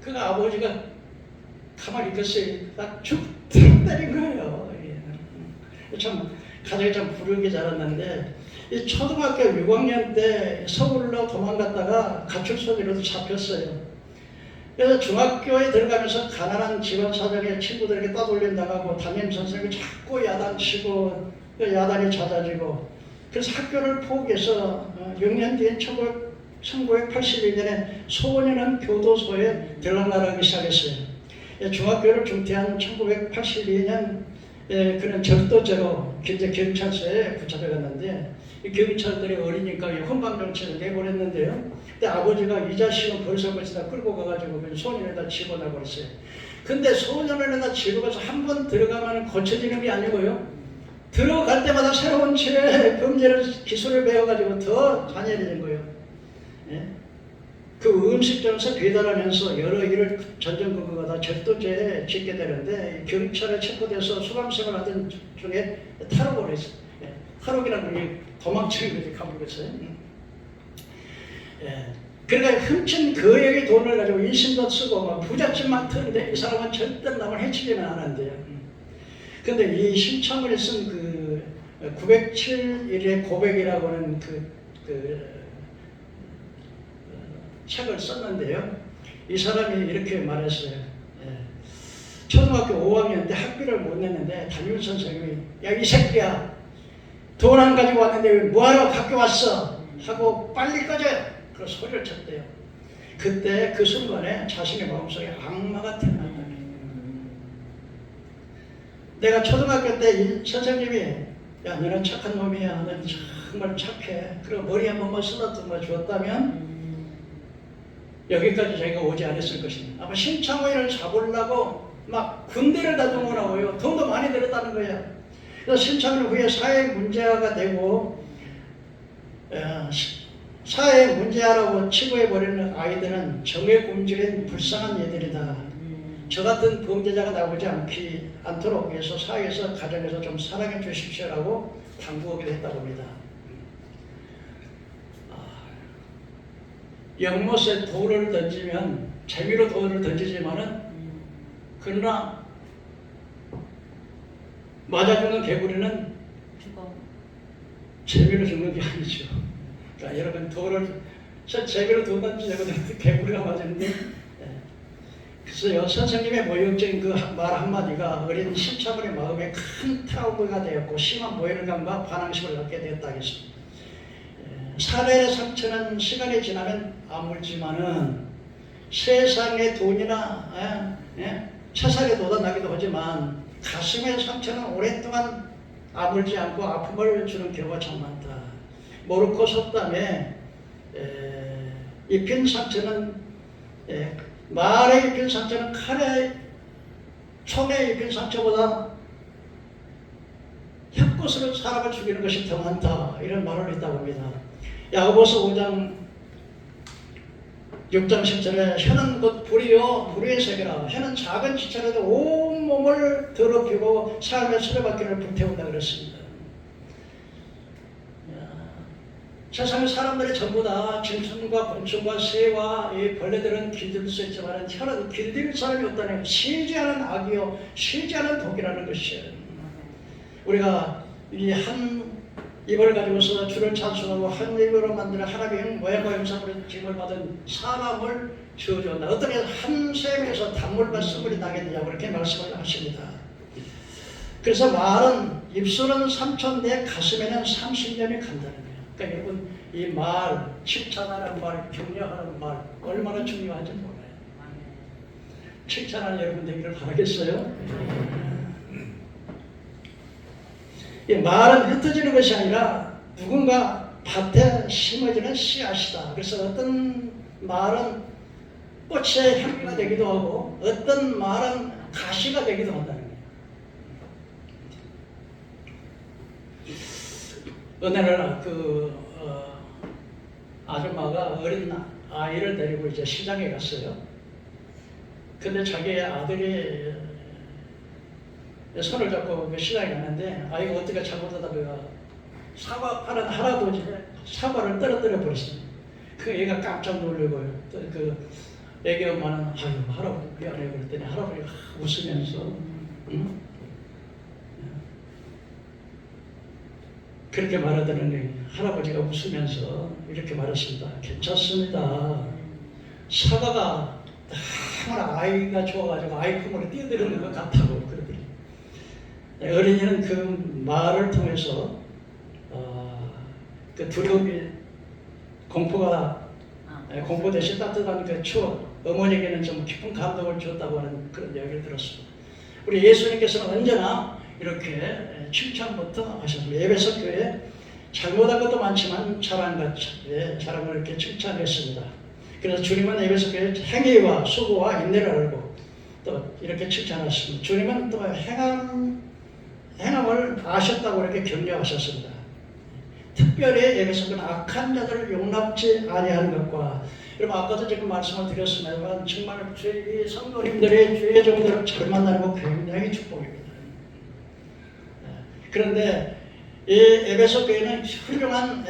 그 아버지가 가만히 있었어요. 딱 쭉 때린 거예요. 참 가정이 참 부르게 자랐는데 이 초등학교 6학년 때 서울로 도망갔다가 가출소지로도 잡혔어요. 그래서 중학교에 들어가면서 가난한 집안 사정에 친구들에게 떠돌린다고 담임선생님이 자꾸 야단치고 야단이 잦아지고, 그래서 학교를 포기해서 6년 뒤인 1982년에 소년원 교도소에 들어가기 시작했어요. 중학교를 중퇴한 1982년 그는 절도죄로 이제 경찰서에 붙잡혀갔는데, 이 경찰들이 어리니까 헌방정치를 내보냈는데요. 근데 아버지가 이 자식은 벌써다 끌고 가가지고 소년에다 집어넣어버렸어요. 근데 소년원에다 집어가서 한 번 들어가면 고쳐지는 게 아니고요, 들어갈 때마다 새로운 죄, 범죄를 기술을 배워가지고 더 잔인해진 거예요. 예? 그 음식점에서 배달하면서 여러 일을 전전긍긍하다 절도죄에 짓게 되는데, 경찰에 체포돼서 수감생활 하던 중에 탈옥을 했어요. 예. 탈옥이라는 게 도망치는 거지, 감옥에서. 예. 그러니까 훔친 거액의 돈을 가지고 인심도 쓰고 막 부잣집 맡았는데 이 사람은 절대 남을 해치지는 않았는데요. 근데 이 심창을 쓴 그 907일의 고백이라고 하는 책을 썼는데요. 이 사람이 이렇게 말했어요. 초등학교 5학년 때 학비를 못 냈는데 담임 선생님이 야, 이 새끼야, 돈 안 가지고 왔는데 왜 뭐하러 학교 왔어? 하고 빨리 꺼져! 그 소리를 쳤대요. 그때 그 순간에 자신의 마음속에 악마가 태어났다. 내가 초등학교 때 선생님이 야, 너는 착한 놈이야, 너는 정말 착해, 그리고 머리 한 번만 쓰다듬어 주었다면 여기까지 저희가 오지 않았을 것입니다. 아마 심창호를 잡으려고 막 군대를 다듬으라고요. 돈도 많이 들었다는 거야. 그래서 심창호 후에 사회 문제화가 되고 사회 문제화라고 치부해버리는 아이들은 정의 굶주린 불쌍한 얘들이다. 저 같은 범죄자가 나오지 않도록 위해서 사회에서 가정에서 좀 사랑해 주십시오라고 당부하기도 했다고 합니다. 연못에 돌을 던지면 재미로 돌을 던지지만은, 그러나 맞아 죽는 개구리는 재미로 죽는 게 아니죠. 그러니까 여러분, 돌을 재미로 돌 던지려고 개구리가 맞았는데, 그래서 선생님의 모욕적인 그 말 한마디가 어린 심차분의 마음에 큰 트라우마가 되었고 심한 모멸감과 반항심을 갖게 되었다 하겠습니다. 살해의 상처는 시간이 지나면 아물지만은 세상의 돈이나 채살에 돋아나기도 하지만 가슴의 상처는 오랫동안 아물지 않고 아픔을 주는 경우가 참 많다. 모로코 속담에 입힌 상처는 말에 입힌 상처는 총에 입힌 상처보다 혓꽃으로 사람을 죽이는 것이 더 많다, 이런 말을 했다고 합니다. 야고보서 5장 6장 10절에 혀는 곧 불이요 불의 세계라. 혀는 작은 지체라도 온 몸을 더럽히고 삶의 수레바퀴를 불태운다 그랬습니다. 세상의 사람들이 전부 다 짐승과 곤충과 새와 이 벌레들은 길들 수 있지만 혀는 길들 사람이 없다는, 쉬지 않은 악이요 쉬지 않은 독이라는 것이에요. 우리가 이 한 입을 가지고서 주를 찬송하고 한 입으로 만드는 하나님의 모양과 형상으로 지음을 받은 사람을 지어준다. 어떤 한 샘에서 단물과 쓴물이 나게 되냐고 그렇게 말씀을 하십니다. 그래서 말은 입술은 3천 내 가슴에는 30년이 간다는 거예요. 그러니까 여러분, 이 말, 칭찬하는 말, 격려하는 말 얼마나 중요한지 몰라요. 칭찬하는 여러분 되기를 바라겠어요. 이 말은 흩어지는 것이 아니라 누군가 밭에 심어지는 씨앗이다. 그래서 어떤 말은 꽃의 향기가 되기도 하고 어떤 말은 가시가 되기도 한다는 거예요. 어느 날 아줌마가 어린 아이를 데리고 이제 시장에 갔어요. 근데 자기 아들이 손을 잡고 시장에 갔는데 아이가 어떻게 잘못하다가 사과 파는 할아버지 사과를 떨어뜨려 버렸어요. 그 애가 깜짝 놀라고요. 그 애기 엄마는 아유 할아버지 미안해 그랬더니 할아버지가 웃으면서 그렇게 말하더니 할아버지가 웃으면서 이렇게 말했습니다. 괜찮습니다. 사과가 너무나 아이가 좋아가지고 아이 품으로 뛰어드는 것 같다고 그러더니 어린이는 그 말을 통해서 그 두려움이 공포 대신 따뜻한 그 추억, 어머니에게는 좀 깊은 감동을 줬다고 하는 그런 이야기를 들었습니다. 우리 예수님께서는 언제나 이렇게 칭찬부터 하셨습니다. 에베소 교회 잘못한 것도 많지만 잘한 걸 이렇게 칭찬했습니다. 그래서 주님은 에베소 교회 행위와 수고와 인내를 알고 또 이렇게 칭찬하셨습니다. 주님은 또 행함을 아셨다고 이렇게 격려하셨습니다. 특별히 에베소는 악한 자들을 용납지 아니하는 것과, 여러분 아까도 지금 말씀을 드렸습니다만 정말 저희 성도님들의 주의 종들을 잘 만나는 거 굉장히 축복입니다. 그런데 이 에베소 교회는 훌륭한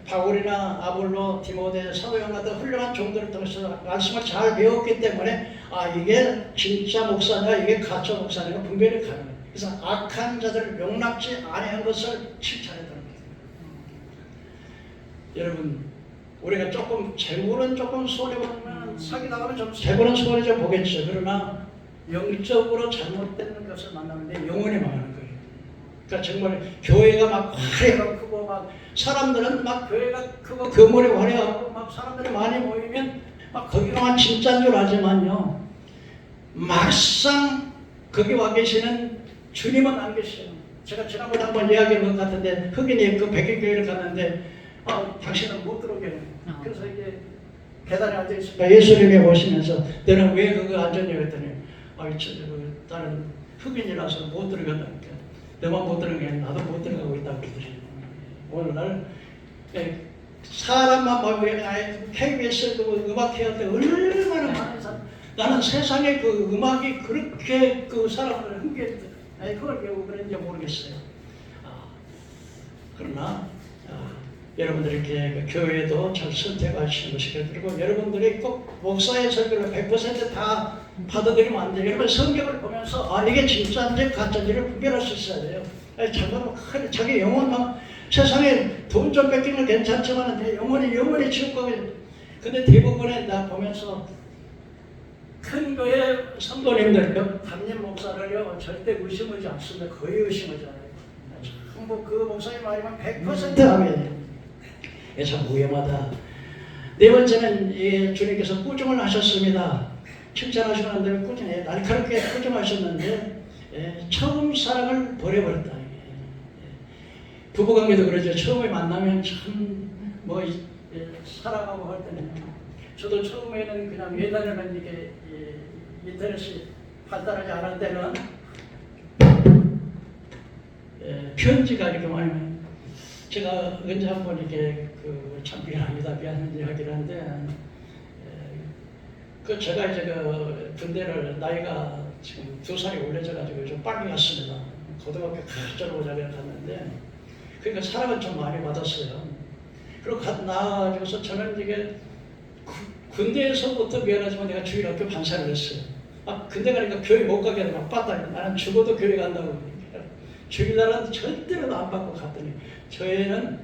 바울이나 아볼로, 디모데, 사도요한 같은 훌륭한 종들을 통해서 말씀을 잘 배웠기 때문에 이게 진짜 목사냐 이게 가짜 목사냐가 분별이 가능해요. 그래서 악한 자들을 용납지 아니한 것을 칭찬했다는 거예요. 여러분 우리가 조금 재물은 조금 손해보면 사기당하면 좀 재물은 손해 좀 보겠죠. 그러나 영적으로 잘못된 것을 만나는데 영원히 망하는 거예요. 그러니까 정말 교회가 막 화려하고 크고 막 사람들은 막 교회가 크고 건물이 화려하고 막 사람들이 많이 모이면 막 거기가 진짜인 줄 알지만요, 막상 거기 와 계시는 주님은 안 계셔요. 제가 지난번에 한번 이야기한 것 같은데 흑인이 그 백일교회를 갔는데 당신은 못 들어오게 해요. 그래서 이제 계단에 앉아 있으니까 예수님이 오시면서 너는 왜 그거 앉았냐 했더니 나는 흑인이라서 못 들어간다니까. 너만 못 들어가게 나도 못 들어가고 있다고 그러더니 오늘날 사람만 막 KBS 그 음악회할 때 얼마나 많은 사람, 나는 세상에 그 음악이 그렇게 그 사람을 흥미했다. 그걸 배우고 그랬는지 모르겠어요. 그러나 여러분들이 이렇게 교회도 잘 선택하시는 것이고, 그리고 여러분들이 꼭 목사의 설교를 100% 다 받아들이면 안 돼요. 여러분 성경을 보면서 이게 진짜인지 가짜인지를 분별할 수 있어야 돼요. 잘못하면 자기 영혼만, 세상에 돈 좀 뺏기는 괜찮지만 내 영혼이 지옥 가게. 근데 대부분의 나 보면서 큰 교회 성도님들요, 담임 목사를요 절대 의심하지 않습니다. 거의 의심하지 않아요. 전부 그 목사님 말이면 100% 하면 참 위험하다. 네 번째는 주님께서 꾸중을 하셨습니다. 칭찬하시는데 꾸중해 날카롭게 꾸중하셨는데 처음 사랑을 버려버렸다. 부부관계도 그러죠. 처음에 만나면 참 사랑하고 할 때는, 저도 처음에는 그냥 예전에는 이게 인터넷이 발달하지 않을 때는 편지가 이렇게 많이, 제가 언제 한번 이렇게 참 미안합니다. 미안한 이야기를 하는데 제가 이제 군대를 나이가 지금 2살이 올려져가지고 좀 빨리 갔습니다. 고등학교 졸업을 갔는데, 그러니까 사랑을 좀 많이 받았어요. 그리고 나와가지고서 저는 이게 군대에서부터 미안하지만 내가 주일학교 반사를 했어요. 군대 가니까 교회 못 가게 하고 막 빠따. 나는 죽어도 교회 간다고. 주일날은 절대로 안 받고 갔더니 저희는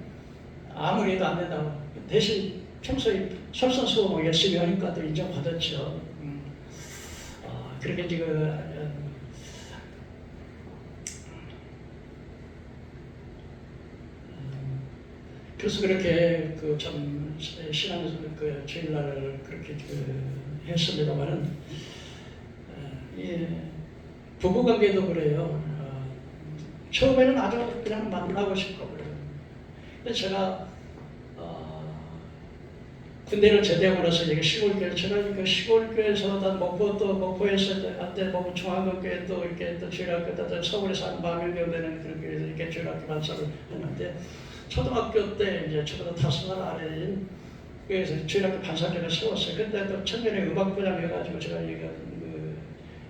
아무리 해도 안 된다고. 대신 평소에 솔선수범 열심히 하니까 또 인정받았죠. 그렇게 지금 그래서 그렇게 참 신앙 주일날 그렇게 했습니다만은 부부관계도 그래요. 처음에는 아주 그냥 만나고 싶고 그래요. 근데 제가 군대를 제대하고 나서 이게 시골교회, 제가 그 시골교회에서 목포에서 한때 중앙교회 또 이렇게 또 주일학교 또 서울에서 한 10,000명 되는 그런 교회에서 이렇게 주일학교 반사를 했는데, 초등학교 때 이제 초등학교 5살 아래인 교회에서 주일학교 반사교를 세웠어요. 그때 또 청년의 음악부장 해가지고 제가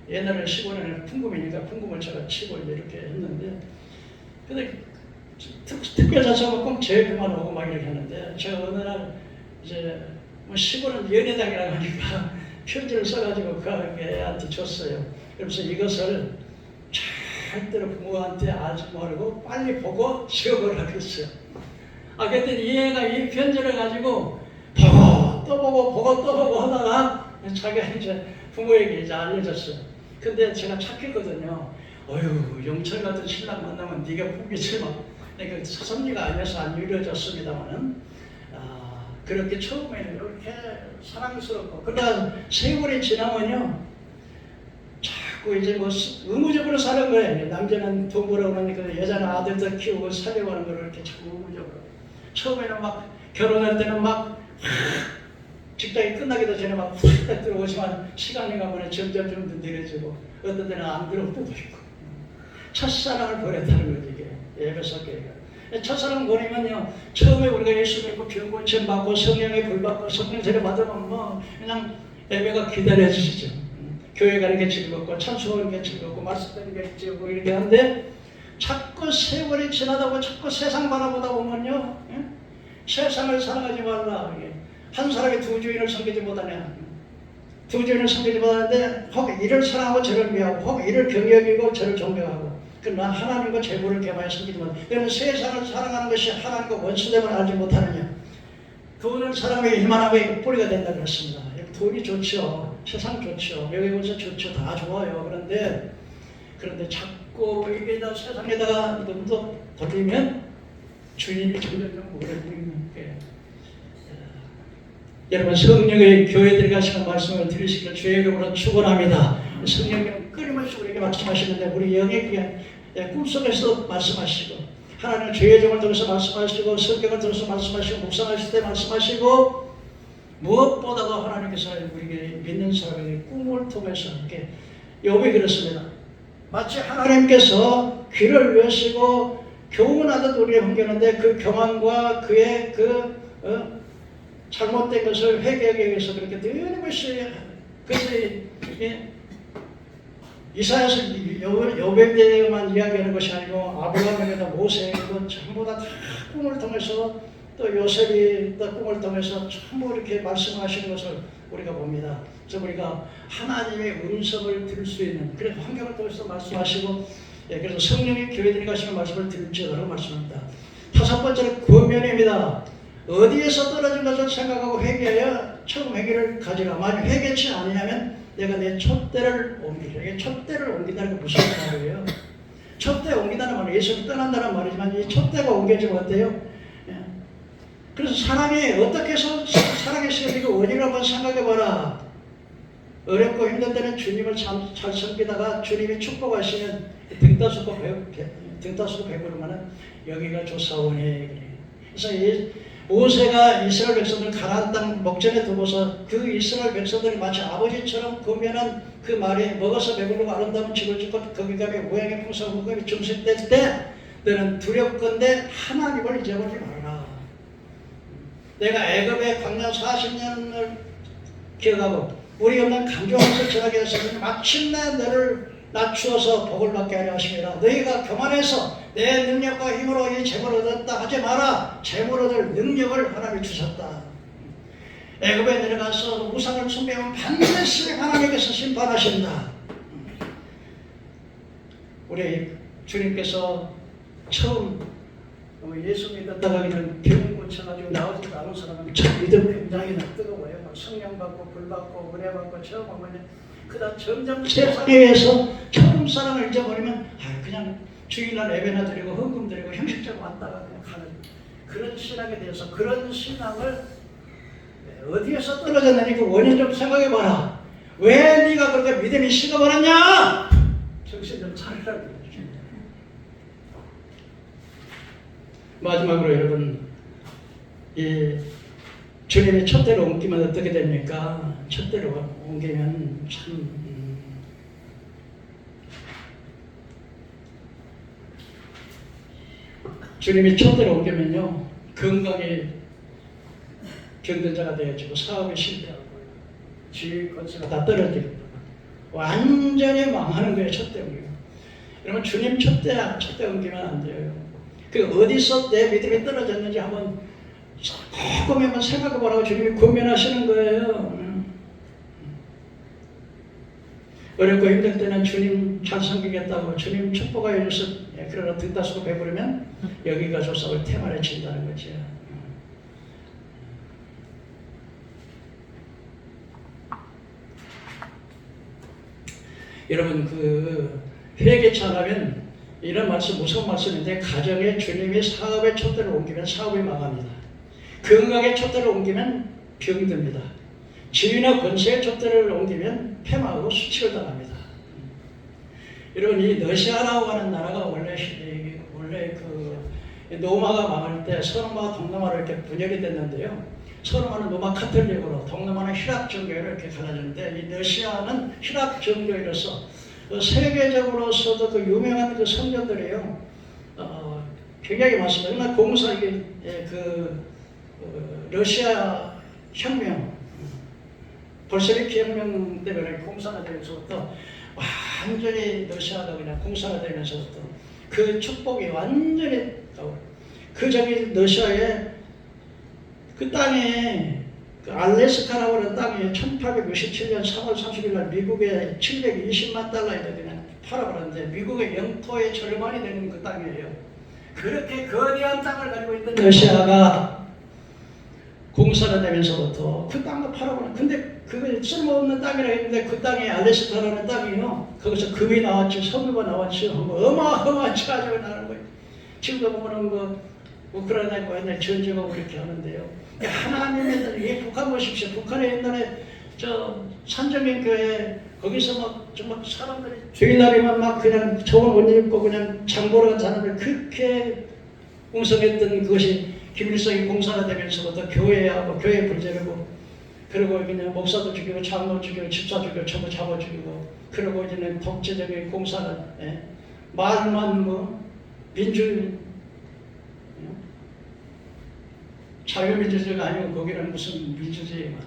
옛날에 시골에는 풍금이니까 풍금을 제가 치고 이렇게 했는데, 근데 특별자사가 꼭 제일 그만 오고 막 이렇게 하는데, 제가 어느 날 이제 시골은 연회당이라고 하니까 편지를 써가지고 그 애한테 줬어요. 그래서 이것을 절대로 부모한테 알지 말고 빨리 보고 지워보라 그랬어요. 그랬더니 이 애가 이 편지를 가지고 보고 또 보고 보고 또 보고 하다가 자기가 이제 부모에게 이제 알려줬어요. 근데 제가 착했거든요. 어휴, 영철 같은 신랑 만나면 네가 보기지만 그 섭리가 아니어서 안 이루어졌습니다만은 그렇게 처음에는 이렇게 사랑스럽고 그러다 세월이 지나면요 자꾸 이제 뭐 의무적으로 사는 거예요. 남자는 돈 벌어오니까 여자는 아들도 키우고 살려고 하는 걸 이렇게 자꾸 의무적으로. 처음에는 막 결혼할 때는 막 직장이 끝나기도 전에 막 훅 들어오지만 시간이 가면 점점 좀 느려지고 어떤 때는 안 들어올 때도 있고. 첫사랑을 버렸다는 거지 이게 에베소 교회가. 첫사랑 버리면요 처음에 우리가 예수 믿고 병고침 받고 성령의 불 받고 성령 세례 받으면 뭐 그냥 예배가 기다려지시죠. 교회 가는 게 즐겁고 찬송하는 게 즐겁고 말씀 듣는 게 즐겁고 이렇게 하는데 자꾸 세월이 지나다 보고 자꾸 세상 바라보다 보면요 세상을 사랑하지 말라. 한 사람이 두 주인을 섬기지 못하냐. 두 주인을 섬기지 못하는데 혹 이를 사랑하고 저를 미워하고 혹 이를 경외하고 저를 존경하고 그러나 하나님과 재물을 개발해 섬기지 못하냐. 그러면 세상을 사랑하는 것이 하나님과 원수됨을 알지 못하느냐. 돈을 사랑하며 일만 하면 뿌리가 된다 그랬습니다. 돈이 좋죠. 세상 좋죠. 여기 오서 좋죠. 다 좋아요. 그런데 자꾸 이게다 세상에다가 눈도 돌리면 주인이 점점 오래되는 게 여러분 성령의 교회 들어가시는 말씀을 들으시기를 주의 이름으로 축원합니다. 성령님 끊임없이 우리에게 말씀하시는데 우리 영의 꿈속에서 말씀하시고 하나님은 죄의 정을 통해서 말씀하시고 성경을 통해서 말씀하시고 묵상하실 때 말씀하시고 무엇보다도 하나님께서 우리에게 믿는 사람에게 꿈을 통해서 이렇게 욥이 그렇습니다. 마치 하나님께서 귀를 여시고 교훈하듯 우리를 섬기는데 그 교만과 그의 잘못된 것을 회개하기 위해서 그렇게 끊임없이 그래서 이사야서 욥에 대해만 이야기하는 것이 아니고 아브라함에게도 모세에게도 전부 다 꿈을 통해서 또 요셉이 또 꿈을 통해서 전부 이렇게 말씀하시는 것을 우리가 봅니다. 그래서 우리가 하나님의 음성을 들을 수 있는 그런 환경을 통해서 말씀하시고 그래서 성령이 교회들이 가시는 말씀을 들을지어다라고 말씀합니다. 다섯 번째는 권면입니다. 어디에서 떨어진 것을 생각하고 회개하여 처음 회개를 가지라. 만약 회개치 아니하면 내가 내 촛대를 옮기라. 이게 촛대를 옮긴다는 게 무슨 말이에요? 촛대 옮긴다는 말은 예수를 떠난다는 말이지만 이 촛대가 옮겨지면 어때요? 그래서 사람이 어떻게 해서 사랑의 시간이 원인을 한번 생각해봐라. 어렵고 힘든 때는 주님을 잘 섬기다가 주님이 축복하시면 등따수고 배부르면 여기가 좋사오니. 그래서 모세가 이스라엘 백성들 가나안 땅 목전에 두고서 그 이스라엘 백성들이 마치 아버지처럼 권면한 그 말이 먹어서 배부르고 아름다운 집을 짓고 거기 가면 모양의 풍성하고 거기 중식될 때 너는 두렵건대 하나님을 잊어버리지 말아라. 내가 애굽의 광야 40년을 기억하고 우리 없는 간교함에서 전하게 해서 마침내 너를 낮추어서 복을 받게 하려 하십니다. 너희가 교만해서 내 능력과 힘으로 이 재물을 얻었다 하지 마라. 재물 얻을 능력을 하나님이 주셨다. 애굽에 내려가서 우상을 숭배하면 반드시 하나님께서 심판하신다. 우리 주님께서 처음 예수 믿었다가 그냥 병 고쳐가지고 나오지 않은 사람은 참 믿음 굉장히 뜨거워요. 성령 받고 불 받고 은혜 받고 처음 오면 그다음 점점 세상에서 처음 사랑을 잊어버리면 그냥 주일날 예배나 드리고 헌금 드리고 형식적으로 왔다가 그냥 가는 그런 신앙에 대해서 그런 신앙을 어디에서 떨어졌느니 그 원인 좀 생각해봐라. 왜 네가 그렇게 믿음이 식어버렸냐? 정신 좀 차리라고. 마지막으로 여러분 주님의 촛대로 옮기면 어떻게 됩니까? 촛대로 옮기면 참 주님이 촛대로 옮기면요 건강에 병든자가 되어지고 사업에 실패하고 지위 권세가 다 떨어지고 완전히 망하는 거예요. 촛대 옮기면. 여러분 주님 촛대 옮기면 안 돼요. 그 어디서 내 믿음이 떨어졌는지 한번 조금 한번 생각해 보라고 주님이 권면하시는 거예요. 어렵고 힘들 때는 주님 잘 섬기겠다고 주님 축복하여 주셔서 그러나 등다수고 배부르면 여기가 조상을 태만해 진다는 거죠. 여러분 그 회개차 하면 이런 말씀 무서운 말씀인데 가정에 주님이 사업의 촛대를 옮기면 사업이 망합니다. 건강의 촛대를 옮기면 병듭니다. 지위나 권세의 촛대를 옮기면 패망하고 수치를 당합니다. 여러분 이 러시아라고 하는 나라가 원래 그 로마가 망할 때 서로마와 동로마로 이렇게 분열이 됐는데요. 서로마는 로마 카톨릭으로 동로마는 휘랍 정교회로 이렇게 갈라졌는데 이 러시아는 휘랍 정교회로서 세계적으로서도 그 유명한 그 성전들이에요. 굉장히 많습니다. 그러나 공사 이게 러시아 혁명, 볼셰비키 혁명 때문에 공사가 되면서부터 완전히 러시아가 그냥 공사가 되면서부터 그 축복이 완전히 그 저기 러시아의 그 땅에 그 알래스카라고 하는 땅이 1867년 3월 30일 날 미국에 720만 달러에 그냥 팔아버렸는데 미국의 영토의 절반이 되는 그 땅이에요. 그렇게 거대한 땅을 가지고 있던 러시아가 공사가 되면서부터 그 땅을 팔아버렸는데 근데 그거 쓸모없는 땅이라 했는데 그 땅이 알래스카라는 땅이요. 거기서 금이 나왔지 석유가 나왔지 어마어마하지 가지고 나는 거예요. 지금도 보면은 뭐 우크라이나에 옛날 전쟁하고 그렇게 하는데요. 하나님의 이 북한 보십시오. 북한에 옛날에 저 산정민교회 거기서 막 정말 사람들이 주일날이면 막 그냥 저거 못 입고 그냥 장보러 간 사람들 그렇게 웅성했던 그것이 김일성이 공사가 되면서부터 교회하고 교회 불제르고 그리고 그냥 목사도 죽이고 장로 죽이고 집사 죽이고 전부 잡아 죽이고 그리고 이제는 독재적인 공사는 말만 뭐 민주 자유민주주의가 아니고 거기는 무슨 민주주의만.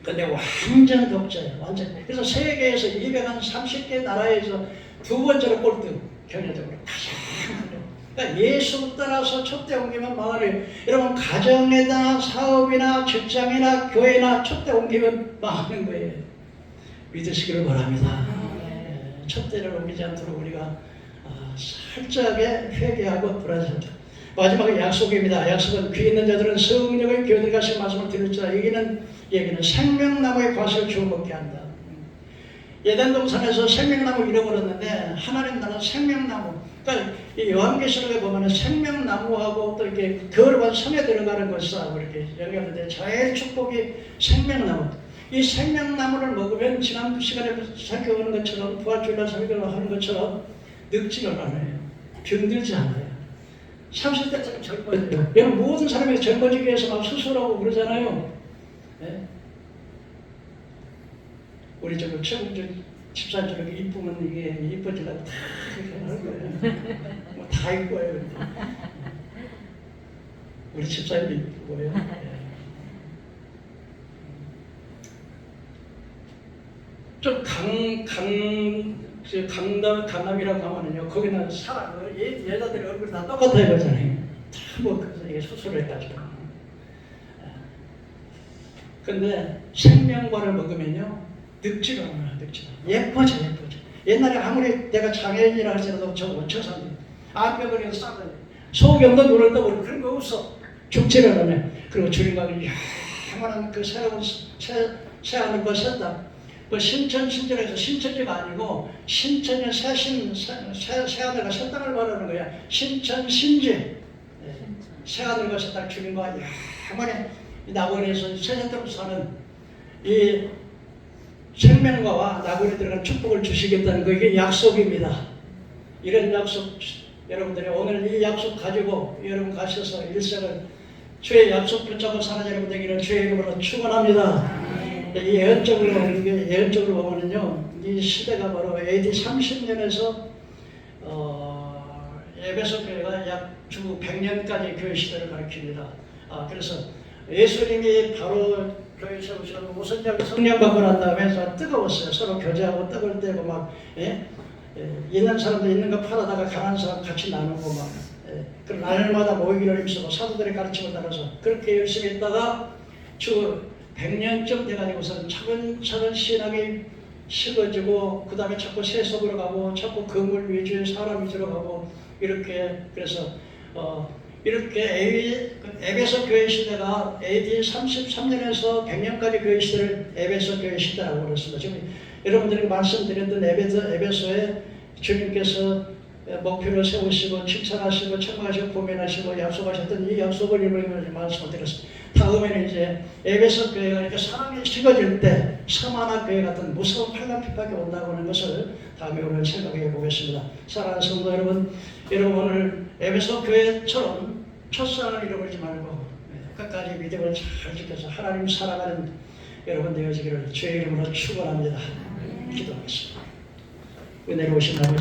근데 완전 독재예요. 완전. 그래서 세계에서 230개 나라에서 두 번째로 꼴등 경제적으로 가장 크죠. 그러니까 예수 따라서 촛대 옮기면 망하래요. 여러분 가정에다 사업이나 직장이나 교회나 촛대 옮기면 망하는 거예요. 믿으시기를 바랍니다. 촛대를 옮기지 않도록 우리가 살짝의 회개하고 불안해졌다. 마지막에 약속입니다. 약속은 귀 있는 자들은 성령의 교회들 가신 말씀을 들을지라. 여기는 생명나무의 과실을 주워 먹게 한다. 예덴 동산에서 생명나무 잃어버렸는데 하나님 나라는 생명나무. 그러니까 이 요한계시록에 보면은 생명나무하고 또 이렇게 거룩한 성에 들어가는 것하고 이렇게 연결되는데 제일 축복이 생명나무. 이 생명나무를 먹으면 지난 시간에 살펴보는 것처럼 부활주일날 설교하는 것처럼 늙지를 않아요. 병들지 않아요. 30대처럼 젊어져요. 여러분 모든 사람이 젊어지기 위해서 막 수술하고 그러잖아요. 네? 우리 저거 최국적 집사님 저렇게 이쁘면 이게 이뻐지려고 다 이렇게 하는 거예요. 뭐 다 이뻐요. 우리 집사님도 이쁘고요. 네. 좀 강남이라고 하면은요, 거기는 사람, 여자들의 얼굴이 다 똑같아 보잖아요. 뭐, 그래서 이게 수술을 해가지고. 근데 생명과를 먹으면요, 늙지가 않아요, 늙지가. 예뻐져. 옛날에 아무리 내가 장애인이라 할지라도 저 원처사님, 암벽을 싸다니, 소경도 눈을 떠버리고 그런 거 없어. 죽지를 않아요. 그리고 주님과 영원한 그 새로운 새 하늘과 새 땅. 그 신천 신절에서 신천지가 아니고 신천의 새 하늘과 새 땅을 말하는 거야. 신천 신지 새 하늘과 새 땅 주님과 영원히 낙원에서 세세토록 사는 이 생명과와 낙원에 들어간 축복을 주시겠다는 거 이게 약속입니다. 이런 약속 여러분들이 오늘 이 약속 가지고 여러분 가셔서 일생을 주의 약속 붙잡고 사는 여러분 되기를 주의 이름으로 축원합니다. 이 예언적으로 보면은요, 이 시대가 바로 AD 30년에서 에베소 교회가 약 주 100년까지 교회 시대를 가리킵니다. 그래서 예수님이 바로 교회 세우시고 오순절에 성령 받고 난 다음에 뜨거웠어요. 서로 교제하고 떡을 떼고 막 있는 사람도 있는 거 팔아다가 가난한 사람 같이 나누고 막 그 날마다 모이기를 힘쓰고 사도들의 가르침을 따라서 그렇게 열심히 했다가 주 100년쯤 돼가지고서는 차근차근 신학이 식어지고 그 다음에 자꾸 세속으로 가고 자꾸 건물 위주의 사람 위주로 가고 이렇게 그래서 이렇게 에베소 교회 시대가 AD 33년에서 100년까지 교회 시대를 에베소 교회 시대라고 그랬습니다. 지금 여러분들에게 말씀드렸던 에베소에 주님께서 목표를 세우시고 칭찬하시고 청구하시고 고민하시고 약속하셨던 이 약속을 이루는 말씀을 드렸습니다. 다음에는 이제 에베소 교회가 이렇게 사랑이 식어질 때 사마나 교회 같은 무서운 환난 핍박이 온다고 하는 것을 다음에 오늘 생각해 보겠습니다. 사랑하는 성도 여러분, 여러분 오늘 에베소 교회처럼 첫사랑을 잃어버리지 말고 끝까지 믿음을 잘 지켜서 하나님 사랑하는 여러분 되어지기를 주의 이름으로 축원합니다. 기도하겠습니다. 은혜로우신 아버지